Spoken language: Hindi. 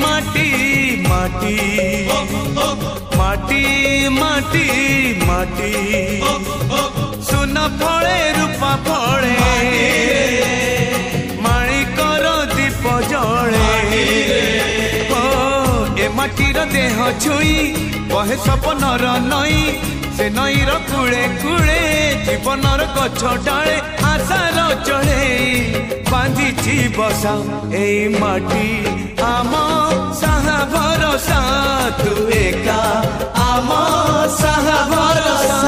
माटी माटी माटी माटी माटी सुन फले रूपा फले माणिकर दीप जले ए माटीर देह छुई बहे सपनर नई से नईर कूले कूले जीवनर गछ डाले आशार चढ़े बांधी बसा ए माटी आम साहा भरोसा तू एका आम साहा भरोसा।